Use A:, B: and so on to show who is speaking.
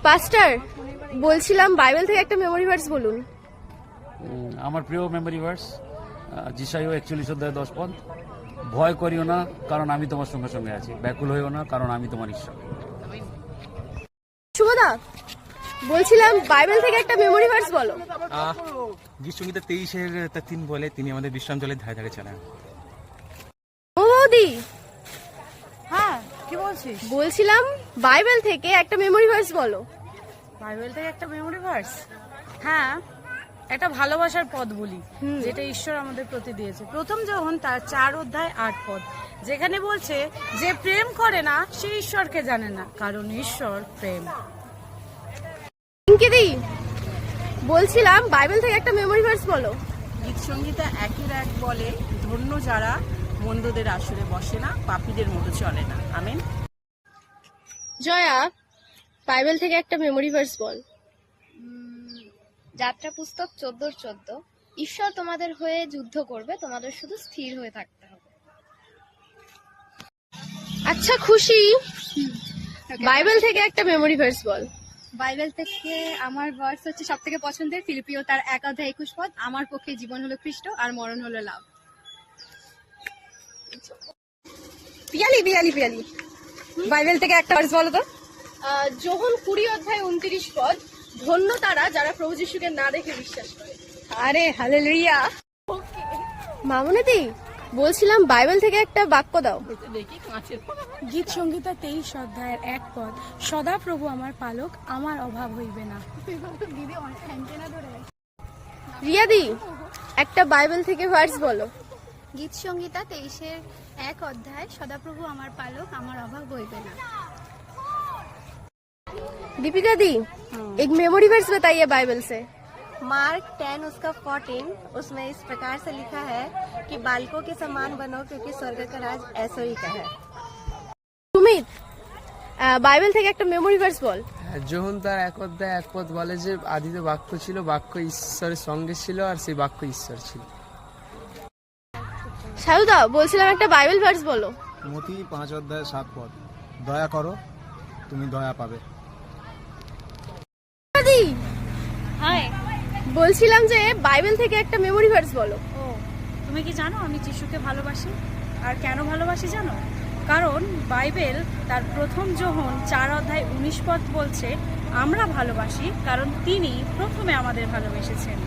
A: পাস্টার, বলছিলাম বাইবেল থেকে একটা মেমোরি ভার্স বলুন।
B: আমার প্রিয় মেমোরি ভার্স যিশাইও 41 অধ্যায় 10 পদ, ভয় করিও না কারণ আমি তোমার সঙ্গে সঙ্গে আছি, ব্যাকুল হইও না কারণ আমি তোমার ঈশ্বর।
A: শুভদা, বলছিলাম বাইবেল থেকে একটা মেমোরি ভার্স বলো।
C: গীত সংহিতা 23:3 বলে, তিনি আমাদের বিশ্রাম জলের ধারে ধারে চালান।
A: ও বৌদি,
D: হ্যাঁ, কি বলছিস?
A: বলছিলাম বাইবেল থেকে একটা মেমোরি ভার্স বলো।
D: বাইবেল থেকে একটা মেমোরি ভার্স? হ্যাঁ, একটা ভালোবাসার পদ বলি, যেটা ঈশ্বর আমাদের প্রতি দিয়েছে। প্রথম যখন তার 4 অধ্যায় 8 পদ, যেখানে বলছে যে প্রেম করে না সে ঈশ্বরকে জানে না, কারণ ঈশ্বর প্রেম।
A: পিঙ্কিদি, বলছিলাম বাইবেল থেকে একটা মেমোরি ভার্স বলো।
E: গীত সংহিতা 1:1 বলে, ধন্য যারা মন্দদের আসরে বসে না, পাপীদের মতো চলে না। আমেন।
A: জয়া, বাইবেল থেকে একটা মেমোরি ভার্স বল।
F: যাত্রা পুস্তক 14:14, ঈশ্বর তোমাদের হয়ে যুদ্ধ করবে, তোমাদের শুধু স্থির হয়ে থাকতে হবে।
A: আচ্ছা খুশি, বাইবেল থেকে একটা মেমোরি ভার্স বল।
F: বাইবেল থেকে আমার ভার্স হচ্ছে সব থেকে পছন্দের, ফিলিপিও তার 1:21 পদ, আমার পক্ষে জীবন হলো খ্রিস্ট আর মরণ হলো লাভ।
D: পিয়ালি পিয়ালি পিয়ালি, বাইবেল থেকে একটা ভার্স বলো তো।
A: যোহন 20:29 পদ, ধন্য তারা যারা প্রভু যিশুকে না দেখে বিশ্বাস করে।
D: আরে হালেলুয়া।
A: মামুনিদি, বলছিলাম বাইবেল থেকে একটা বাক্য দাও।
G: গীত সংহিতা 23 অধ্যায়ের 1 পদ, সদা প্রভু আমার পালক, আমার অভাব হইবে না।
A: রিয়াদি, একটা বাইবেল থেকে ভার্স বলো।
F: গীত সংহিতা 23:1 অধ্যায়, সদাপ্রভু আমার পালক, আমার অভাব হইবে না।
A: दीपिका दी, एक मेमोरी वर्स बताइए बाइबल से।
H: मार्क 10:14, उसमें इस प्रकार से लिखा है कि बालकों के समान बनो, क्योंकि स्वर्ग का राज ऐसा ही का है।
A: सुमित, বাইবেল থেকে একটা মেমোরি ভার্স বল।
I: যোহন তার 1:1 পদ বলে যে আদিতে বাক্য ছিল, বাক্য ঈশ্বরের সঙ্গে ছিল, আর সেই বাক্য ঈশ্বর ছিল।
A: সায়ুদা, বলছিলাম একটা বাইবেল ভার্স বলো।
C: মতি 5:7 পদ, দয়া করো তুমি দয়া পাবে।
A: বলছিলাম যে বাইবেল থেকে একটা মেমোরি ভার্স বলো।
D: ও, তুমি কি জানো আমি যিশুকে ভালোবাসি? আর কেন ভালোবাসি জানো? কারণ বাইবেল তার প্রথম যোহন 4:19 পদ বলছে, আমরা ভালোবাসি কারণ তিনি প্রথমে আমাদের ভালোবেসেছেন।